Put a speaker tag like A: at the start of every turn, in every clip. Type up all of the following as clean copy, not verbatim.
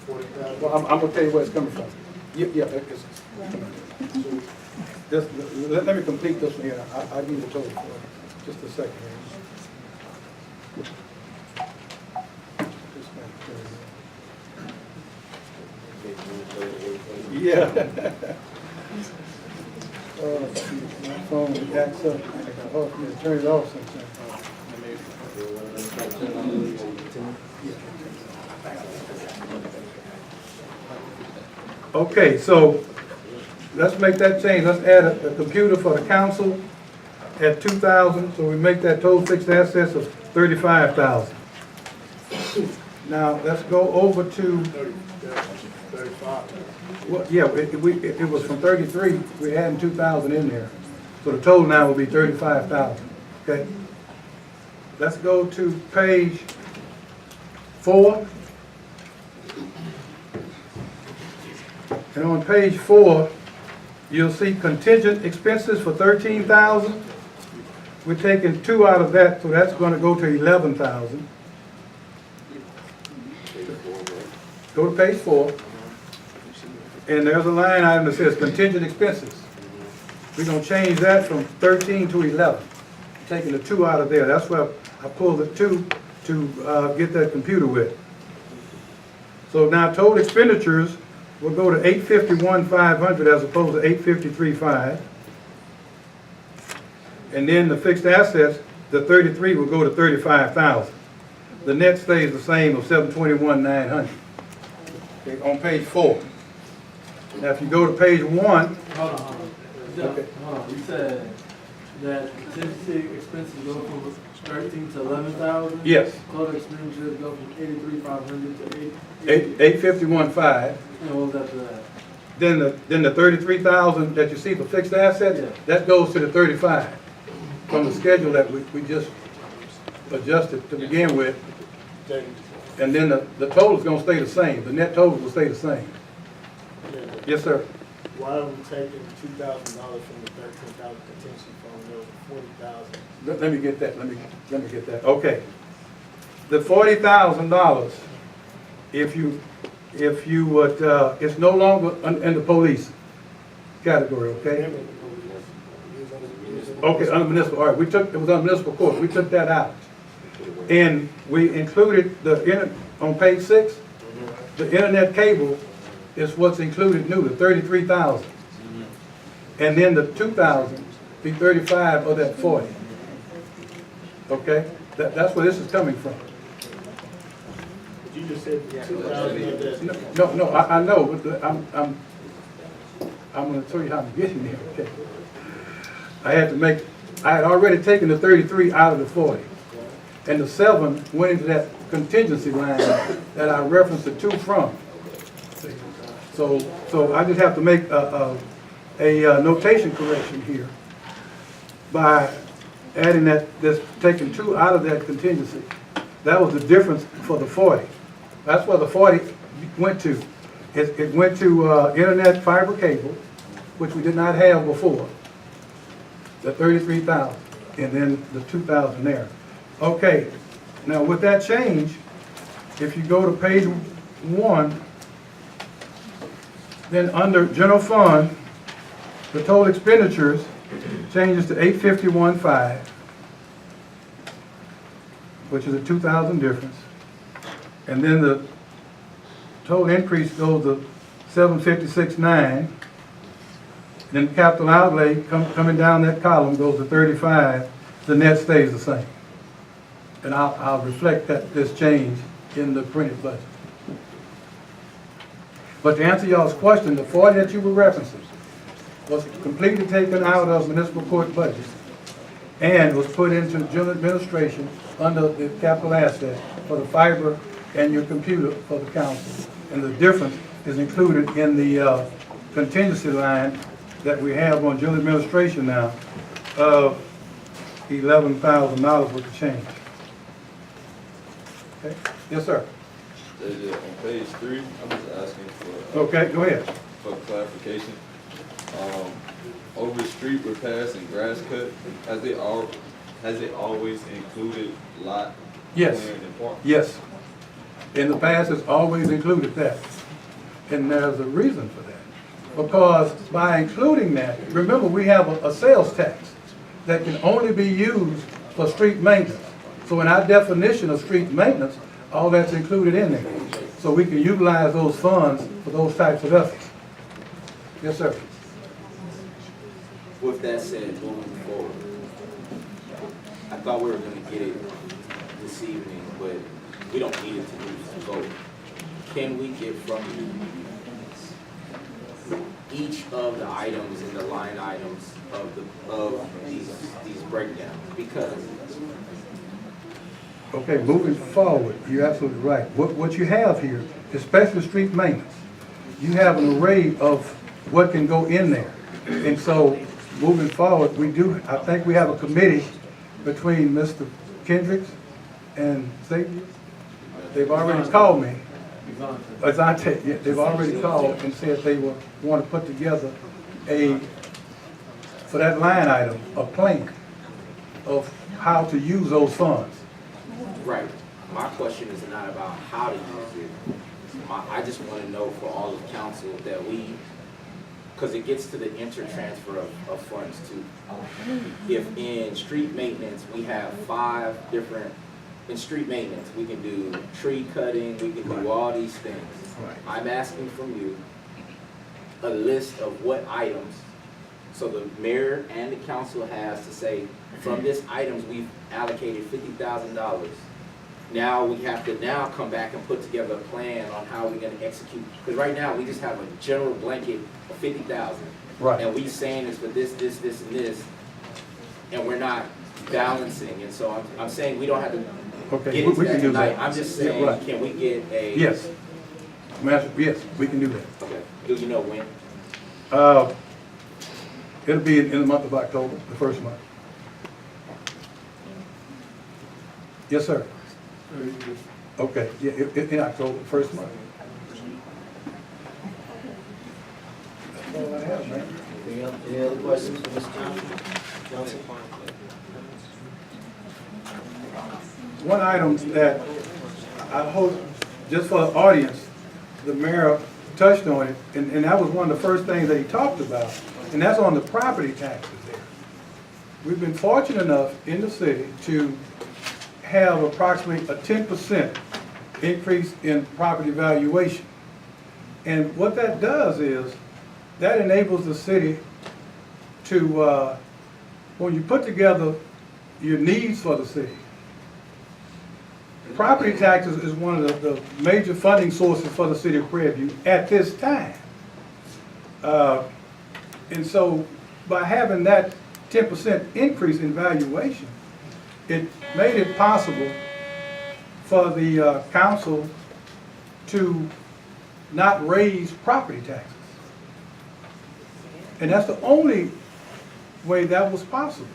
A: Well, I'm gonna tell you where it's coming from. Yeah, just, let me complete this one here. I'll give you the total for it. Just a second here. Yeah. My phone acts up. I hope you turn it off sometime. Okay, so let's make that change. Let's add a computer for the council at 2,000, so we make that total fixed assets of 35,000. Now let's go over to 35. Well, yeah, it was from 33. We're adding 2,000 in there, so the total now will be 35,000. Okay. Let's go to page 4. And on page 4, you'll see contingent expenses for 13,000. We're taking 2 out of that, so that's going to go to 11,000. Go to page 4. And there's a line item that says contingent expenses. We're going to change that from 13 to 11. Taking the 2 out of there. That's where I pulled the 2 to get that computer with. So now total expenditures will go to 851,500 as opposed to 853,500. And then the fixed assets, the 33 will go to 35,000. The net stays the same of 721,900. Okay, on page 4. Now if you go to page 1.
B: Hold on.
A: Okay.
B: Hold on. You said that contingency expenses go from 13 to 11,000.
A: Yes.
B: Total expenditures go from 83,500 to
A: 851,500.
B: And what was after that?
A: Then the 33,000 that you see for fixed assets,
B: Yeah.
A: that goes to the 35 from the schedule that we just adjusted to begin with. And then the total is going to stay the same. The net total will stay the same. Yes, sir.
C: Why are we taking $2,000 from the 13,000 contingency fund? There was 40,000.
A: Let me get that. Let me get that. Okay. The $40,000, if you would, it's no longer in the police category. Okay. Okay, under municipal. All right. It was on municipal court. We took that out, and we included on page 6. The internet cable is what's included new, the 33,000, and then the 2,000 be 35 of that 40. Okay, that's where this is coming from.
C: But you just said 2,000 of that.
A: No, I know, but I'm going to tell you how I'm getting there. Okay, I had already taken the 33 out of the 40, and the 7 went into that contingency line that I referenced the 2 from. So I just have to make a notation correction here by adding taking 2 out of that contingency. That was the difference for the 40. That's where the 40 went to. It went to internet fiber cable, which we did not have before. The 33,000, and then the 2,000 there. Okay, now with that change, if you go to page 1, then under general fund, the total expenditures changes to 851,500, which is a 2,000 difference. And then the total increase goes to 756,900. Then capital outlay coming down that column goes to 35. The net stays the same. And I'll reflect this change in the printed budget. But to answer y'all's question, the 40 that you were referencing was completely taken out of municipal court budget and was put into general administration under the capital asset for the fiber and your computer for the council. And the difference is included in the contingency line that we have on general administration now of $11,000 worth of change. Okay? Yes, sir.
D: On page 3, I'm just asking for
A: Okay, go ahead.
D: for clarification. Over street repairs and grass cut, has it always included lot
A: Yes.
D: clearing and park?
A: Yes. In the past, it's always included that. And there's a reason for that. Because by including that, remember, we have a sales tax that can only be used for street maintenance. So in our definition of street maintenance, all that's included in there. So we can utilize those funds for those types of efforts. Yes, sir.
E: With that said, moving forward, I thought we were gonna get it this evening, but we don't need it to lose the vote. Can we get from you each of the items and the line items of these breakdowns? Because
A: Okay, moving forward, you're absolutely right. What you have here, especially street maintenance, you have an array of what can go in there. And so, moving forward, I think we have a committee between Mr. Kendricks and Xavier. They've already called me. Azante, yeah, they've already called and said they want to put together for that line item, a plan of how to use those funds.
E: right, my question is not about how to use it. I just want to know for all of council that because it gets to the inter-transfer of funds too. If in street maintenance, we have 5 different, in street maintenance, we can do tree cutting, we can do all these things.
A: Right.
E: I'm asking from you a list of what items, so the mayor and the council has to say, from this items, we've allocated $50,000. Now we have to come back and put together a plan on how we're gonna execute. Because right now, we just have a general blanket of 50,000.
A: Right.
E: And we saying it's for this, this, this, and this, and we're not balancing. And so I'm saying we don't have to
A: Okay,
E: get into
A: we can
E: that
A: do
E: tonight.
A: that.
E: I'm just
A: Yeah,
E: saying,
A: right.
E: can we get a?
A: Yes. Master, yes, we can do that.
E: Okay, do you know when?
A: It'll be in the month of October, the first month. Yes, sir. Okay, yeah, in October, first month. That's all I have, man.
C: Any other questions for Mr. Johnson?
A: One item that I hope, just for the audience, the mayor touched on it, and that was one of the first things that he talked about, and that's on the property taxes there. We've been fortunate enough in the city to have approximately a 10% increase in property valuation. And what that does is, that enables the city to, when you put together your needs for the city, property taxes is one of the major funding sources for the city of Prairie View at this time. And so by having that 10% increase in valuation, it made it possible for the council to not raise property taxes. And that's the only way that was possible.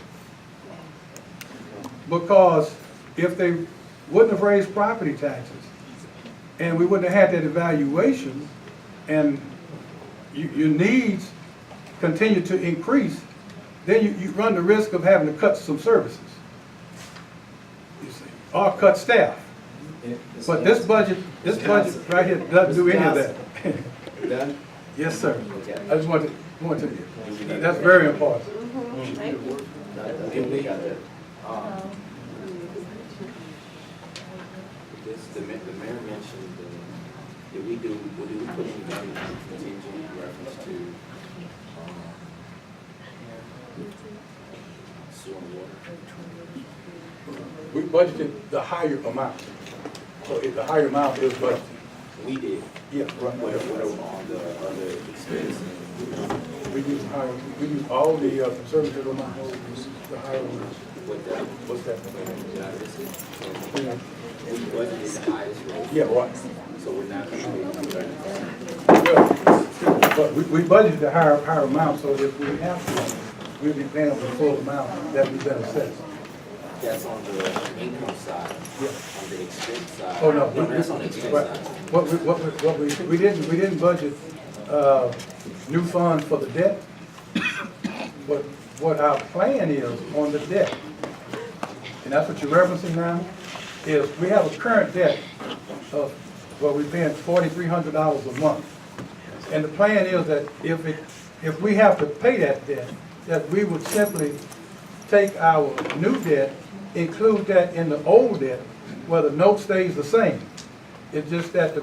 A: Because if they wouldn't have raised property taxes, and we wouldn't have had that evaluation, and your needs continue to increase, then you run the risk of having to cut some services, you see, or cut staff. But this budget right here doesn't do any of that.
E: Done?
A: Yes, sir. I just wanted to, that's very important.
E: And we got that. The mayor mentioned, did we put anything contingent in reference to sewer and water?
A: We budgeted the higher amount. So if the higher amount is budgeted.
E: We did.
A: Yeah, right.
E: Whatever on the other expense.
A: We use all the conservative amounts, the higher amounts. What's that?
E: We budgeted the highest rate.
A: Yeah, right.
E: So we're not going to be
A: Well, but we budgeted the higher amount, so if we have to, we'll be paying the full amount that we've been assessed.
E: That's on the income side.
A: Yeah.
E: On the expense side.
A: Oh, no.
E: That's on the expense
A: Right.
E: side.
A: We didn't budget new funds for the debt. But what our plan is on the debt, and that's what you're referencing now, is we have a current debt of, well, we're paying $4,300 a month. And the plan is that if we have to pay that debt, that we would simply take our new debt, include that in the old debt, where the note stays the same. It's just that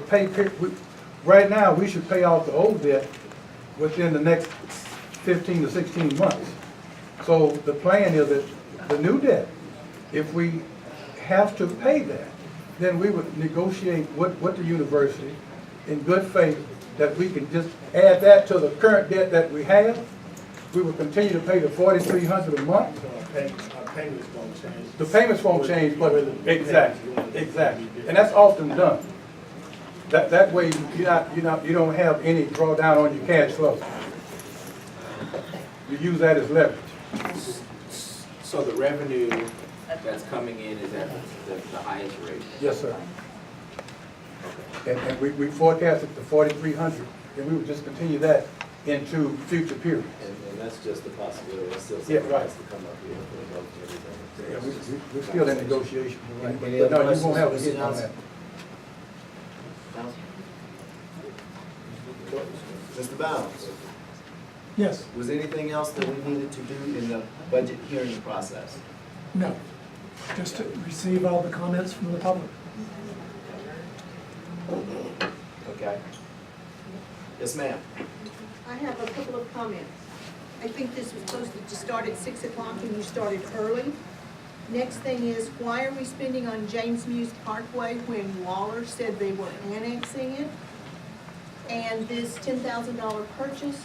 A: right now, we should pay off the old debt within the next 15 to 16 months. So the plan is that the new debt, if we have to pay that, then we would negotiate with the university in good faith that we can just add that to the current debt that we have. We will continue to pay the $4,300 a month.
C: So our payments won't change.
A: The payments won't change, but exactly. And that's often done. That way you don't have any drawdown on your cash flow. You use that as leverage.
E: So the revenue that's coming in is at the highest rate?
A: Yes, sir. And we forecasted the 4,300, and we would just continue that into future periods.
F: And that's just a possibility, it's still
A: Yeah,
F: something
A: right.
F: has to come up here for the vote and everything.
A: Yeah, we're still in negotiation,
F: Any
A: but
F: other
A: no, you won't have a
F: questions,
A: hit on
F: Mr.
A: that.
F: Mr. Bounds,
G: Yes,
F: was there anything else that we needed to do in the budget hearing process?
G: no, just to receive all the comments from the public.
F: Okay. Yes, ma'am.
H: I have a couple of comments. I think this was supposed to start at 6 o'clock and you started early. Next thing is, why are we spending on James Muse Parkway when Waller said they were annexing it? And this $10,000 purchase,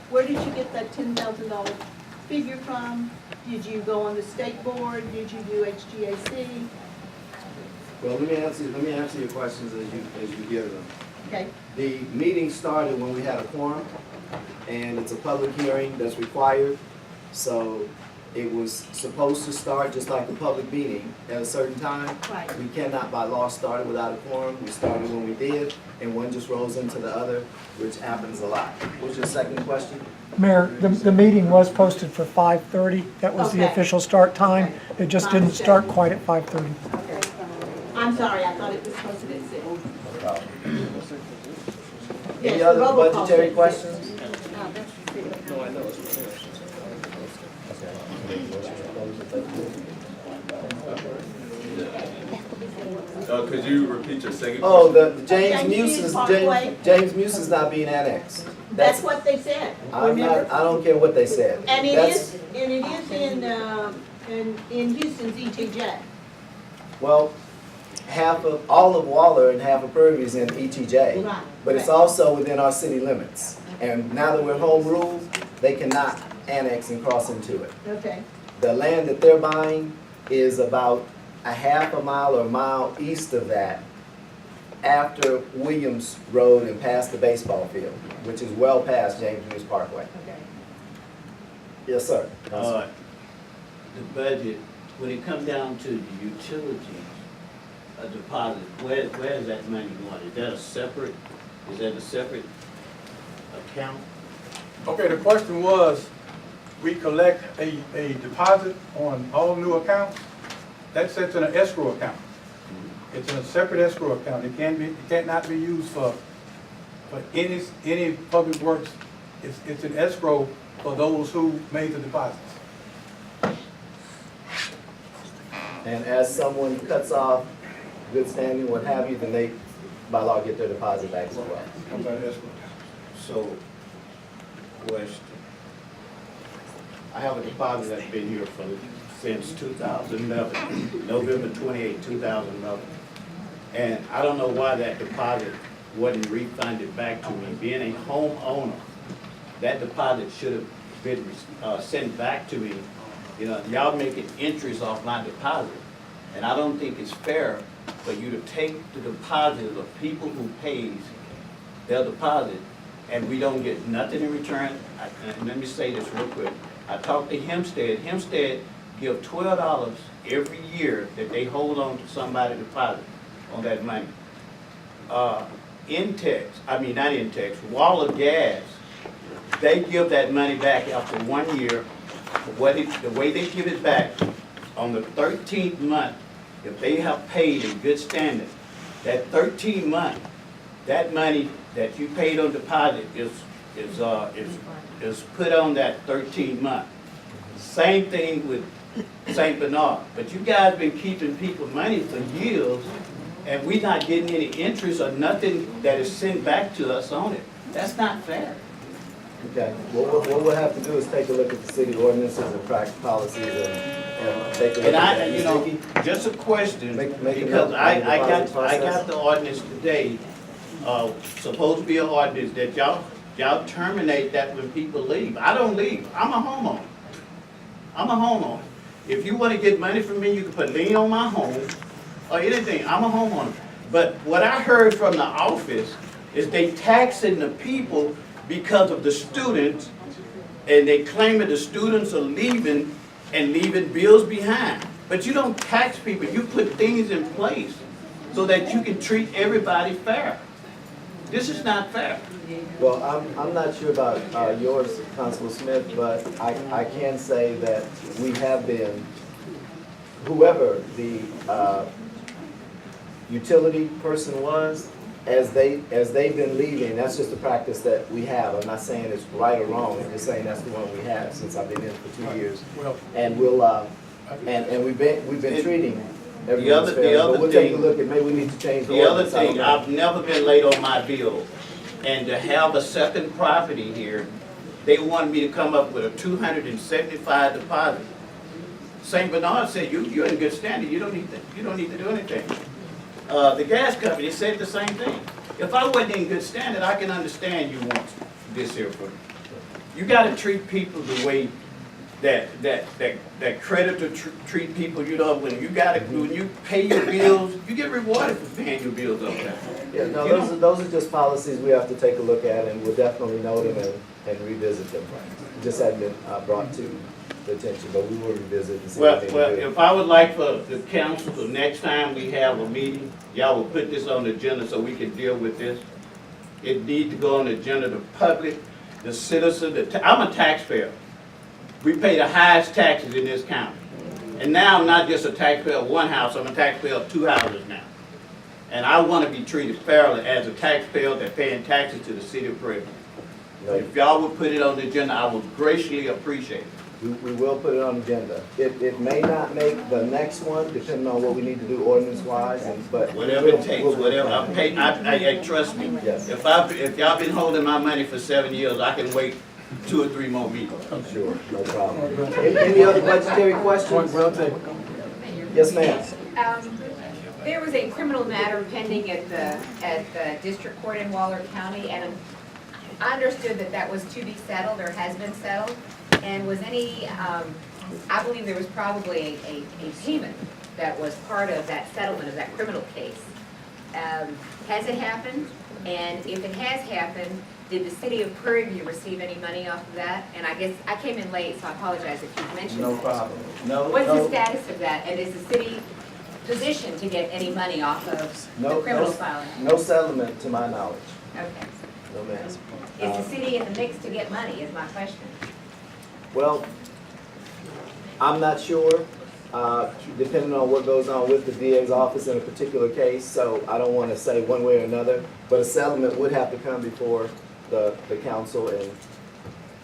H: where did you get that $10,000 figure from? Did you go on the state board? Did you do HGAC?
F: Well, let me answer your questions as you hear them.
H: Okay,
F: The meeting started when we had a quorum, and it's a public hearing that's required. So it was supposed to start just like a public meeting at a certain time.
H: right.
F: We cannot by law start it without a quorum. We started when we did, and one just rolls into the other, which happens a lot. What was your second question?
G: Mayor, the meeting was posted for 5:30. That was the
H: Okay.
G: official start time.
H: Okay.
G: It just didn't start quite at 5:30.
H: Okay. I'm sorry, I thought it was posted at 6. Yes,
F: Any
H: the
F: other
H: robocall
F: budgetary
H: said
F: questions?
D: Could you repeat your second
F: Oh,
D: question?
F: the James
H: James
F: Muse
H: Muse
F: is,
H: Parkway.
F: James Muse is not being annexed.
H: That's what they said,
F: I'm
H: remember?
F: not, I don't care what they said.
H: And it
F: That's-
H: is in Houston's ETJ.
F: Well, all of Waller and half of Prairie is in ETJ.
H: Right,
F: But it's
H: right.
F: also within our city limits. And now that we're home rule, they cannot annex and cross into it.
H: Okay,
F: The land that they're buying is about a half a mile or a mile east of that, after Williams Road and past the baseball field, which is well past James Muse Parkway.
H: okay.
F: Yes, sir.
I: The budget, when it comes down to the utilities, a deposit, where is that money going? Is that a separate account?
A: Okay, the question was, we collect a deposit on all new accounts. That sits in an escrow account. It's in a separate escrow account. It cannot be used for any public works. It's an escrow for those who made the deposits.
F: And as someone cuts off good standing, what have you, then they, by law, get their deposit back as well.
A: Comes out of escrow.
I: So, question. I have a deposit that's been here since 2011, November 28, 2011. And I don't know why that deposit wasn't refunded back to me. Being a homeowner, that deposit should have been sent back to me. You know, y'all making interest off my deposit. And I don't think it's fair for you to take the deposit of the people who pays their deposit and we don't get nothing in return. And let me say this real quick. I talked to Hempstead. Hempstead give $12 every year that they hold on to somebody's deposit on that money. Waller Gas, they give that money back after 1 year. The way they give it back, on the 13th month if they have paid in good standing, that 13 month, that money that you paid on deposit is put on that 13 month. Same thing with St. Bernard. But you guys been keeping people money for years, and we not getting any interest or nothing that is sent back to us on it. That's not fair.
F: Okay, well, what we'll have to do is take a look at the city ordinances and practice policies and take a look
I: And
F: at
I: I,
F: that.
I: you know, just a question,
F: Make a
I: because
F: note
I: I
F: on the
I: got
F: process.
I: the ordinance today, supposed to be an ordinance that y'all terminate that when people leave. I don't leave, I'm a homeowner. I'm a homeowner. If you wanna get money from me, you can put lien on my home or anything, I'm a homeowner. But what I heard from the office is they taxing the people because of the students, and they claim that the students are leaving and leaving bills behind. But you don't tax people, you put things in place so that you can treat everybody fair. This is not fair.
F: Well, I'm not sure about yours, Constable Smith, but I can say that we have been, whoever the utility person was, as they've been leaving, that's just a practice that we have. I'm not saying it's right or wrong, I'm just saying that's the one we have since I've been in for 2 years. And we'll, and we've been treating everyone fair. But we'll take a look at, maybe we need to change the
I: The other
F: ordinance. I don't
I: thing,
F: know.
I: I've never been late on my bill, and to have a second property here, they wanted me to come up with a 275 deposit. St. Bernard said, you're in good standing, you don't need to do anything. The gas company said the same thing. If I wasn't in good standing, I can understand you want this here for me. You gotta treat people the way that creditor treat people, you know, when you pay your bills, you get rewarded for paying your bills up there.
F: Yeah, no, those are just policies we have to take a look at, and we'll definitely note them and revisit them. Just hadn't been brought to the attention, but we will revisit and see
I: Well,
F: what they do.
I: if I would like for the council, the next time we have a meeting, y'all will put this on the agenda so we can deal with this. It needs to go on the agenda, the public, the citizen, I'm a taxpayer. We pay the highest taxes in this county. And now I'm not just a taxpayer of one house, I'm a taxpayer of 2 houses now. And I want to be treated fairly as a taxpayer that's paying taxes to the city of Prairie.
F: No,
I: If y'all would put it on the agenda, I would graciously appreciate it.
F: we will put it on the agenda. It may not make the next one, depending on what we need to do ordinance-wise, but.
I: Whatever it takes, whatever, trust me.
F: Yes.
I: If y'all been holding my money for 7 years, I can wait 2 or 3 more meetings.
F: Sure, no problem. Any other budgetary questions? Yes, ma'am.
J: There was a criminal matter pending at the district court in Waller County, and I understood that was to be settled or has been settled. And was any, I believe there was probably a payment that was part of that settlement of that criminal case. Has it happened? And if it has happened, did the city of Prairie receive any money off of that? And I guess, I came in late, so I apologize if you've mentioned that.
F: No problem. No,
J: What's the
F: no.
J: status of that? And is the city positioned to get any money off of
F: No,
J: the criminal
F: no,
J: filing?
F: no settlement to my knowledge.
J: Okay.
F: No, ma'am.
J: Is the city in the mix to get money, is my question.
F: Well, I'm not sure, depending on what goes on with the DA's office in a particular case, so I don't want to say one way or another, but a settlement would have to come before the council and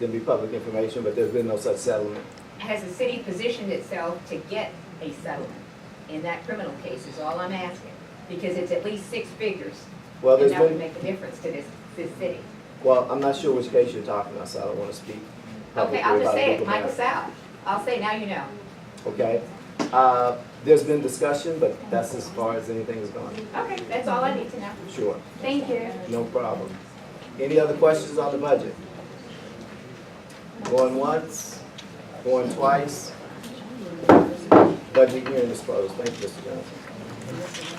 F: then be public information, but there's been no such settlement.
J: Has the city positioned itself to get a settlement in that criminal case is all I'm asking? Because it's at least 6 figures,
F: Well,
J: and
F: there's
J: that would
F: been,
J: make a difference to this city.
F: well, I'm not sure which case you're talking about, so I don't want to speak publicly
J: Okay, I'll just
F: about
J: say it,
F: legal
J: Michael
F: matters.
J: South. I'll say now you know.
F: Okay? There's been discussion, but that's as far as anything is gone.
J: Okay, that's all I need to know.
F: Sure,
J: Thank you.
F: no problem. Any other questions on the budget? Going once, going twice. Budget hearing is closed. Thank you, Mr. Johnson.